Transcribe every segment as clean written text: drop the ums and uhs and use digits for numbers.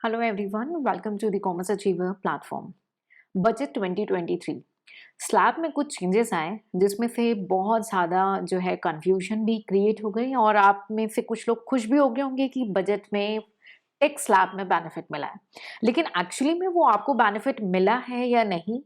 Hello everyone, welcome to the Commerce Achiever platform. Budget 2023 slab में कुछ changes आए जिसमें से बहुत ज़्यादा जो है कंफ्यूजन भी क्रिएट हो गई और आप में से कुछ लोग खुश भी हो गए होंगे कि बजट में टेक स्लैब में बेनिफिट मिला है। लेकिन एक्चुअली में वो आपको बेनिफिट मिला है या नहीं,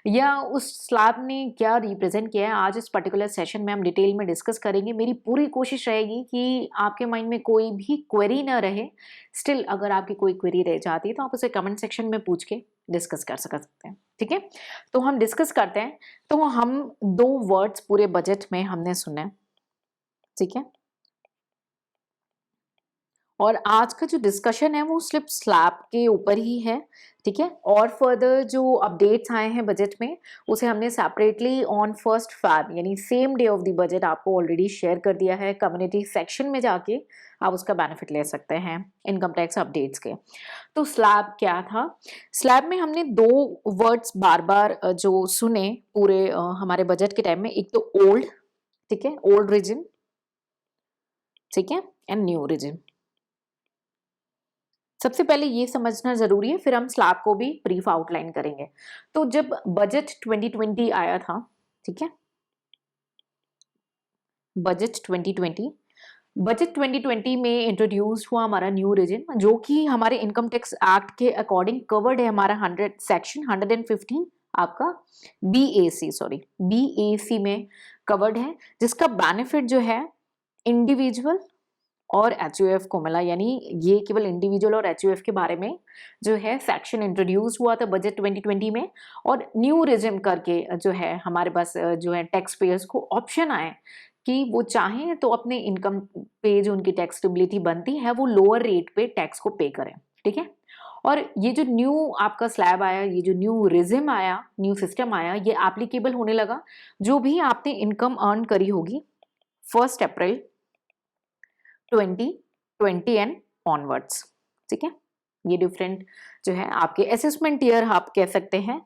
या उस स्लैब ने क्या रिप्रेजेंट किया है, आज इस पर्टिकुलर सेशन में हम डिटेल में डिस्कस करेंगे। मेरी पूरी कोशिश रहेगी कि आपके माइंड में कोई भी क्वेरी ना रहे। स्टिल अगर आपकी कोई क्वेरी रह जाती है तो आप उसे कमेंट सेक्शन में पूछ के डिस्कस कर सकते हैं। ठीक है, तो हम डिस्कस करते हैं। तो हम दो वर्ड्स पूरे बजट में हमने सुने, ठीक है, और आज का जो डिस्कशन है वो सिर्फ स्लैब के ऊपर ही है। ठीक है, और फर्दर जो अपडेट्स आए हैं बजट में उसे हमने सेपरेटली ऑन 1 फरवरी यानी same day of the budget आपको ऑलरेडी शेयर कर दिया है। कम्युनिटी सेक्शन में जाके आप उसका बेनिफिट ले सकते हैं इनकम टैक्स अपडेट्स के। तो स्लैब क्या था? स्लैब में हमने दो वर्ड्स बार बार जो सुने पूरे हमारे बजट के टाइम में, एक तो ओल्ड, ठीक है, ओल्ड रीजन, ठीक है, एंड न्यू रीजन। सबसे पहले ये समझना जरूरी है, फिर हम स्लैब को भी ब्रीफ आउटलाइन करेंगे। तो जब बजट 2020 आया था, ठीक है, बजट 2020 में इंट्रोड्यूस हुआ हमारा न्यू रीजन, जो कि हमारे इनकम टैक्स एक्ट के अकॉर्डिंग कवर्ड है। हमारा 100 सेक्शन 115 आपका बीएसी में कवर्ड है, जिसका बेनिफिट जो है इंडिविजुअल और एचयूएफ को मिला। यानी ये केवल इंडिविजुअल और एचयूएफ के बारे में जो है सेक्शन इंट्रोड्यूस हुआ था बजट 2020 में। और न्यू रिजिम करके जो है हमारे पास जो है टैक्स पेयर्स को ऑप्शन आए कि वो चाहें तो अपने इनकम पे जो उनकी टैक्सेबिलिटी बनती है वो लोअर रेट पे टैक्स को पे करें। ठीक है, और ये जो न्यू आपका स्लैब आया, ये जो न्यू रिजिम आया, न्यू सिस्टम आया, ये एप्लीकेबल होने लगा जो भी आपने इनकम अर्न करी होगी 1 अप्रैल 2020 एंड ऑनवर्ड्स। ठीक है, ये डिफरेंट जो है आपके असेसमेंट ईयर आप कह सकते हैं,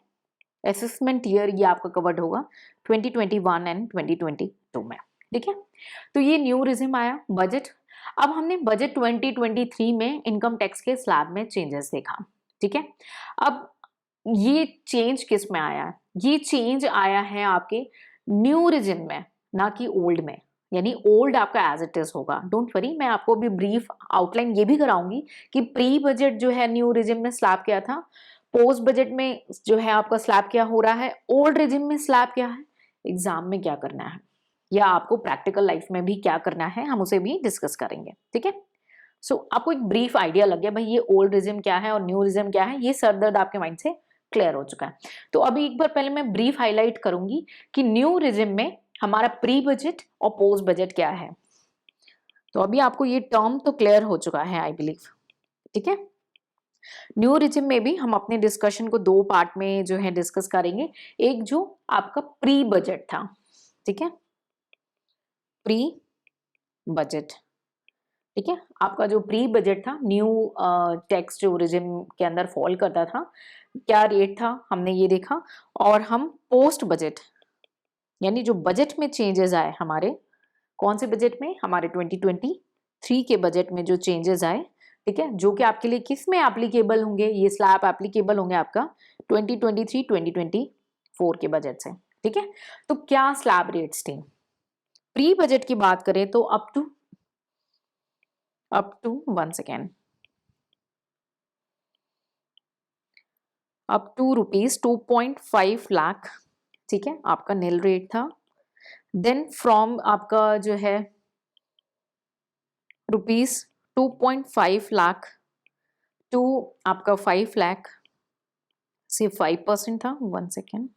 असेसमेंट ईयर ये आपका कवर्ड होगा 2021 एंड 2022 में। ठीक है, तो ये न्यू रिजिम आया बजट। अब हमने बजट 2023 में इनकम टैक्स के स्लैब में चेंजेस देखा। ठीक है, अब ये चेंज किस में आया है? ये चेंज आया है आपके न्यू रिजिम में, ना कि ओल्ड में। यानी ओल्ड आपका एज इट इज होगा, डोंट वरी। मैं आपको भी ब्रीफ आउटलाइन ये भी कराऊंगी कि प्री बजट जो है न्यू रिजिम में स्लैब क्या था, पोस्ट बजट में जो है आपका स्लैब क्या हो रहा है, ओल्ड रिजिम में स्लैब क्या है, एग्जाम में क्या करना है, या आपको प्रैक्टिकल लाइफ में भी क्या करना है, हम उसे भी डिस्कस करेंगे। ठीक है, सो आपको एक ब्रीफ आइडिया लग गया भाई ये ओल्ड रिजिम क्या है और न्यू रिजिम क्या है, ये सर दर्द आपके माइंड से क्लियर हो चुका है। तो अभी एक बार पहले मैं ब्रीफ हाईलाइट करूंगी कि न्यू रिजिम में हमारा प्री बजट और पोस्ट बजट क्या है। तो अभी आपको ये टर्म तो क्लियर हो चुका है आई बिलीव। ठीक है, न्यू रिजिम में भी हम अपने डिस्कशन को दो पार्ट में जो है डिस्कस करेंगे। एक जो आपका प्री बजट था, ठीक है, प्री बजट, ठीक है, आपका जो प्री बजट था न्यू टैक्स जो रिजिम के अंदर फॉल करता था, क्या रेट था हमने ये देखा। और हम पोस्ट बजट यानी जो बजट में चेंजेस आए हमारे, कौन से बजट में, हमारे 2023 के बजट में जो चेंजेस आए, ठीक है, जो कि आपके लिए किस में एप्लीकेबल होंगे, ये स्लैब एप्लीकेबल होंगे आपका 2023-2024 के बजट से। ठीक है, तो क्या स्लैब रेट्स थे प्री बजट की बात करें तो up to 1 second, up to rupees 2.5 lakh, ठीक है, आपका नील रेट था। देन फ्रॉम आपका जो है रुपीज 2.5 लाख टू आपका 5 लाख से 5% था। 1 सेकेंड,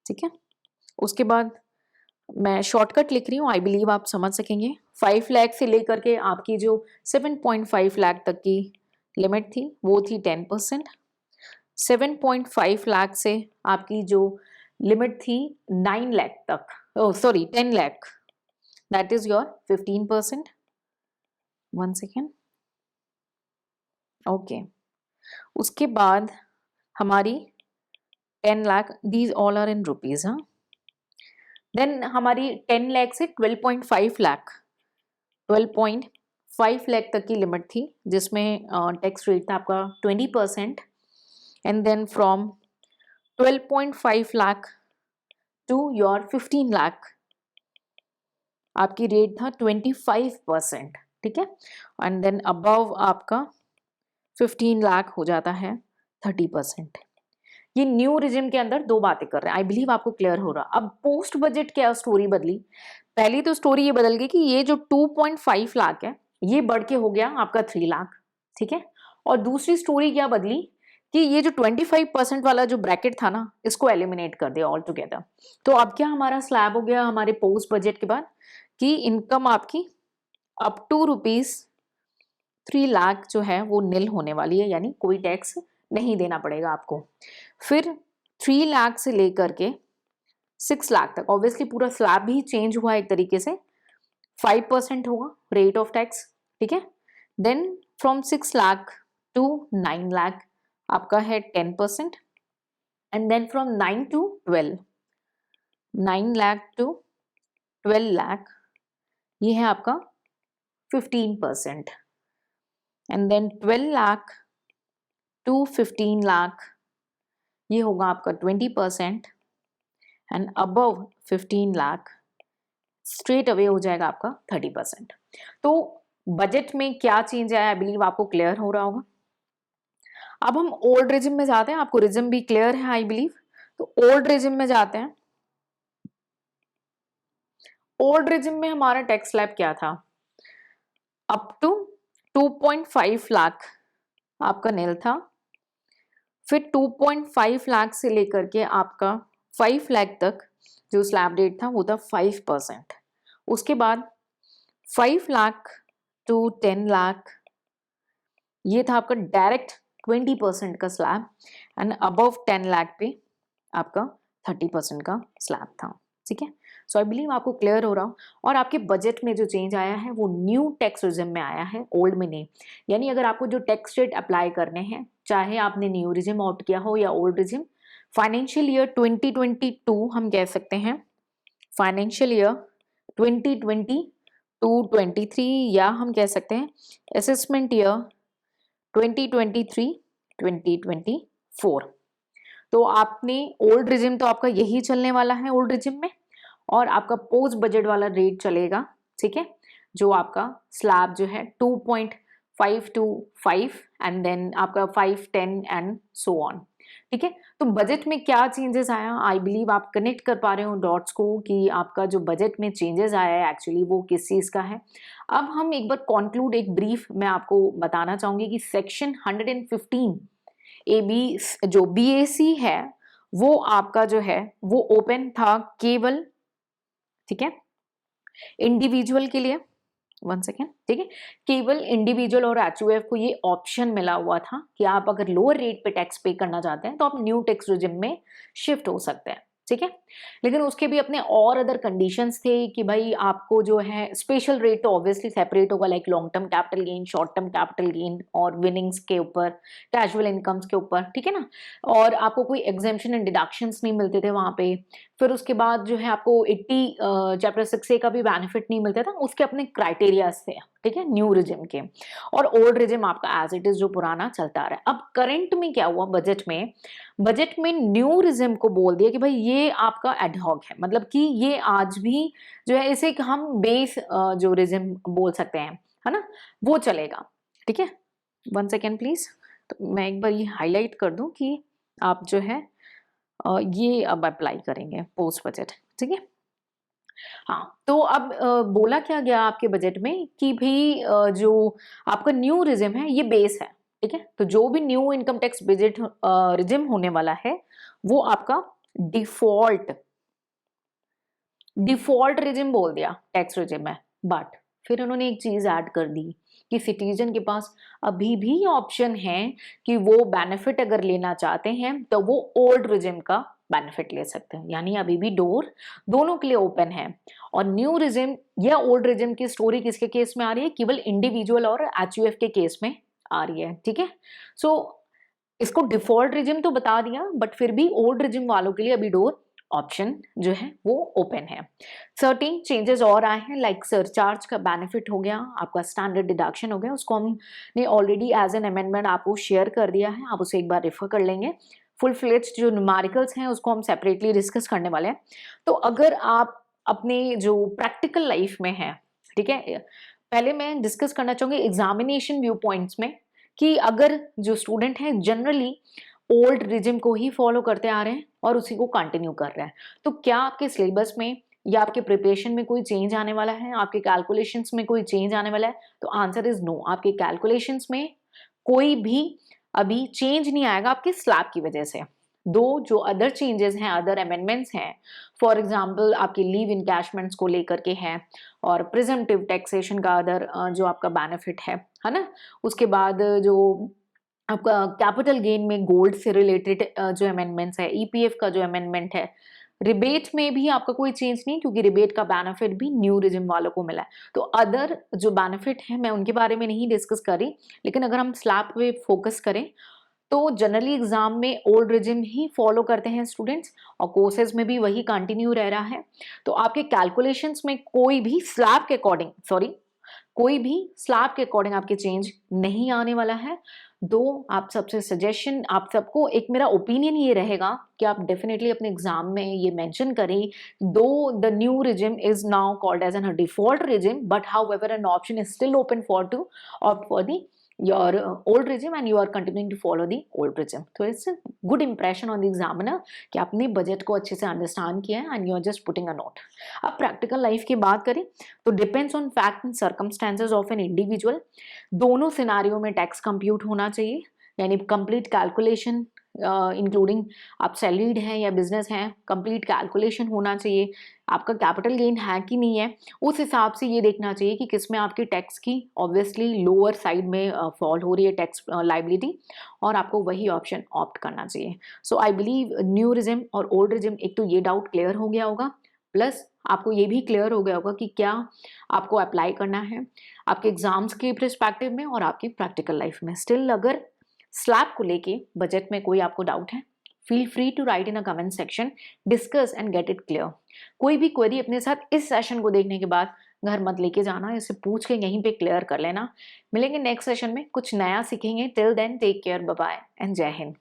ठीक है, उसके बाद मैं शॉर्टकट लिख रही हूँ, आई बिलीव आप समझ सकेंगे। 5 लाख से लेकर के आपकी जो 7.5 लाख तक की लिमिट थी वो थी 10%। 7.5 लाख से आपकी जो लिमिट थी 9 लाख तक, oh sorry 10 lakh, that is your 15%। 1 second, okay, उसके बाद हमारी 10 lakh, these all are in rupees. हाँ, देन हमारी 10 लाख से 12.5 लाख, 12.5 5 लाख तक की लिमिट थी जिसमें टैक्स रेट था आपका 20%, and then from 12.5 lakh to your 15 lakh आपकी रेट था 25%, ठीक है, एंड देन अबव आपका 15 लाख हो जाता है 30%। ये न्यू रिजिम के अंदर दो बातें कर रहे हैं, आई बिलीव आपको क्लियर हो रहा। अब पोस्ट बजट क्या स्टोरी बदली, पहली तो स्टोरी ये बदल गई कि ये जो 2.5 लाख है ये बढ़ के हो गया आपका 3 लाख, ठीक है। और दूसरी स्टोरी क्या बदली कि ये जो 25% वाला जो ब्रैकेट था ना, इसको एलिमिनेट कर दिया ऑल टुगेदर। तो अब क्या हमारा स्लैब हो गया हमारे पोस्ट बजट के बाद कि इनकम आपकी अप टू ₹3 लाख जो है वो निल होने वाली है, यानी कोई टैक्स नहीं देना पड़ेगा आपको। फिर 3 लाख से लेकर के 6 लाख तक ऑब्वियसली पूरा स्लैब भी चेंज हुआ एक तरीके से, 5% होगा रेट ऑफ टैक्स, ठीक है। Then from 6 lakh to 9 lakh आपका है 10%, and then from 9 to 12, 9 lakh to 12 lakh ये है आपका 15%, and then 12 lakh to 15 lakh ये होगा आपका 20%, and above 15 lakh straight away हो जाएगा आपका 30%। तो बजट में क्या चेंज आया, आई बिलीव आपको क्लियर हो रहा होगा। अब हम ओल्ड रिजिम में जाते हैं, आपको रिजिम भी क्लियर है आई बिलीव। तो ओल्ड रिजिम में जाते हैं। ओल्ड रिजिम में हमारा टैक्स स्लैब क्या था, अप टू 2.5 लाख आपका निल था, फिर 2.5 लाख से लेकर के आपका 5 लाख तक जो स्लैब रेट था वो था 5%। उसके बाद 5 लाख टू 10 लाख ये था आपका डायरेक्ट 20% का स्लैब, एंड अबव 10 लाख पे आपका 30% का स्लैब था, ठीक है। सो आई बिलीव आपको क्लियर हो रहा हो। और आपके बजट में जो चेंज आया है वो न्यू टैक्स रिजिम में आया है, ओल्ड में नहीं। यानी अगर आपको जो टैक्स रेट अप्लाई करने हैं, चाहे आपने न्यू रिजिम ऑप्ट किया हो या ओल्ड रिजिम, फाइनेंशियल ईयर 2022 हम कह सकते हैं, फाइनेंशियल ईयर 2022-23, या हम कह सकते हैं असेसमेंट ईयर 2023-2024। तो आपने ओल्ड रिजिम तो आपका यही चलने वाला है ओल्ड रिजिम में, और आपका पोस्ट बजट वाला रेट चलेगा, ठीक है, जो आपका स्लैब जो है 2.525 एंड देन आपका 5, 10 एंड सो ऑन, ठीक है। तो बजट में क्या चेंजेस आया, आई बिलीव आप कनेक्ट कर पा रहे हो डॉट्स को कि आपका जो बजट में चेंजेस आया है एक्चुअली वो किस चीज़ का है। अब हम एक बार कॉन्क्लूड, एक ब्रीफ मैं आपको बताना चाहूंगी कि सेक्शन 115 AB जो BAC है वो आपका जो है वो ओपन था केवल, ठीक है, इंडिविजुअल के लिए, 1 सेकेंड, ठीक है, केवल इंडिविजुअल और HUF को ये ऑप्शन मिला हुआ था कि आप अगर लोअर रेट पे टैक्स पे करना चाहते हैं तो आप न्यू टैक्स रिजिम में शिफ्ट हो सकते हैं, ठीक है। लेकिन उसके भी अपने और अदर कंडीशंस थे कि भाई आपको जो है स्पेशल रेट तो ऑब्वियसली सेपरेट होगा, like long term capital gain, short term capital gain और विनिंग्स के ऊपर, कैजुअल इनकम्स के ऊपर, ठीक है ना। और आपको कोई एग्जेम्पशन एंड डिडक्शंस नहीं मिलते थे वहां पे। फिर उसके बाद जो है आपको 80 चैप्टर 6A का भी बेनिफिट नहीं मिलता था, उसके अपने क्राइटेरियाज थे, ठीक है, न्यू रिजिम के। और ओल्ड रिजिम आपका एज इट इज जो पुराना चलता आ रहा है। अब करंट में क्या हुआ, बजट में न्यू रिजिम को बोल दिया कि भाई ये आपका एडहॉक है, मतलब कि ये आज भी जो है इसे हम बेस जो रिजिम बोल सकते हैं, है ना, वो चलेगा, ठीक है। 1 सेकेंड प्लीज, तो मैं एक बार ये हाईलाइट कर दूं कि आप जो है ये अब अप्लाई करेंगे पोस्ट बजट, ठीक है। हाँ, तो अब बोला क्या गया आपके बजट में कि भाई जो आपका न्यू रिजिम है ये बेस है, ठीक है। तो जो भी new income tax budget regime होने वाला है वो आपका डिफॉल्ट रिजिम बोल दिया टैक्स रिजिम है। बट फिर उन्होंने एक चीज ऐड कर दी कि सिटीजन के पास अभी भी ऑप्शन है कि वो बेनिफिट अगर लेना चाहते हैं तो वो ओल्ड रिजिम का बेनिफिट ले सकते हैं, यानी अभी भी डोर दोनों के लिए ओपन है। और न्यू रिजिम या ओल्ड रिजिम की स्टोरी किसके केस में आ रही है, केवल इंडिविजुअल और HUF के केस में आ रही है, ठीक है। सो इसको डिफॉल्ट रिजिम तो बता दिया, बट फिर भी ओल्ड रिजिम वालों के लिए अभी डोर ऑप्शन जो है वो ओपन है। 13 चेंजेस और आए हैं, लाइक सरचार्ज का बेनिफिट हो गया, आपका स्टैंडर्ड डिडक्शन हो गया, उसको हमने ऑलरेडी एज एन अमेंडमेंट आपको शेयर कर दिया है, आप उसे एक बार रेफर कर लेंगे। फुल फ्लेज्ड जो न्यूमेरिकल्स हैं उसको हम सेपरेटली डिस्कस करने वाले हैं। तो अगर आप अपने जो प्रैक्टिकल लाइफ में है, ठीक है, पहले मैं डिस्कस करना चाहूंगी एग्जामिनेशन व्यू पॉइंट्स में कि अगर जो स्टूडेंट है जनरली ओल्ड रिजिम को ही फॉलो करते आ रहे हैं और उसी को कंटिन्यू कर रहे हैं, तो क्या आपके सिलेबस में या आपके प्रिपरेशन में कोई चेंज आने वाला है, आपके कैलकुलेशंस में कोई चेंज आने वाला है? तो आंसर इज नो। आपके कैलकुलेशंस में कोई भी अभी चेंज नहीं आएगा आपके स्लैब की वजह से। दो जो अदर चेंजेस हैं, अदर अमेंडमेंट्स हैं, फॉर एग्जांपल आपके लीव इनकैशमेंट्स को लेकर के हैं और प्रिजम्पटिव टैक्सेशन का अदर जो आपका बेनिफिट है ना, उसके बाद जो आपका कैपिटल गेन में गोल्ड से रिलेटेड जो अमेंडमेंट्स है, ईपीएफ का जो अमेंडमेंट है, रिबेट में भी आपका कोई चेंज नहीं क्योंकि रिबेट का बेनिफिट भी न्यू रिजिम वालों को मिला है। तो अदर जो बेनिफिट है मैं उनके बारे में नहीं डिस्कस कर रही, लेकिन अगर हम स्लैब पे फोकस करें तो जनरली एग्जाम में ओल्ड रिजिम ही फॉलो करते हैं स्टूडेंट्स और कोर्सेज में भी वही कंटिन्यू रह रहा है। तो आपके कैलकुलेशंस में कोई भी स्लैब के अकॉर्डिंग आपके चेंज नहीं आने वाला है। दो आप सबसे सजेशन, आप सबको एक मेरा ओपिनियन ये रहेगा कि आप डेफिनेटली अपने एग्जाम में ये मेंशन करें, though the new regime is now called as an default regime but however an option is still open for to opt for the your old regime and you are continuing to follow the old regime. So it's a good impression on the examiner कि आपने budget को अच्छे से understand किया है and you are just putting a note. अब practical life की बात करें तो depends on fact and circumstances of an individual. दोनों सिनारियों में टैक्स कंप्यूट होना चाहिए, यानी कंप्लीट कैलकुलेशन इंक्लूडिंग आप सैलरीड हैं या बिजनेस हैं, कंप्लीट कैलकुलेशन होना चाहिए, आपका कैपिटल गेन है कि नहीं है, उस हिसाब से ये देखना चाहिए कि किस में आपकी टैक्स की ऑब्वियसली लोअर साइड में फॉल हो रही है टैक्स लाइबिलिटी, और आपको वही ऑप्शन ऑप्ट करना चाहिए। सो आई बिलीव न्यू रिजिम और ओल्ड रिजिम, एक तो ये डाउट क्लियर हो गया होगा, प्लस आपको ये भी क्लियर हो गया होगा कि क्या आपको अप्लाई करना है आपके एग्जाम्स के परस्पेक्टिव में और आपकी प्रैक्टिकल लाइफ में। स्टिल अगर स्लैब को लेके बजट में कोई आपको डाउट है, feel free to write in a comment section, discuss and get it clear. कोई भी क्वेरी अपने साथ इस सेशन को देखने के बाद घर मत लेके जाना, इसे पूछ के यहीं पे क्लियर कर लेना। मिलेंगे नेक्स्ट सेशन में, कुछ नया सीखेंगे। Till then take care, bye bye and जय हिंद।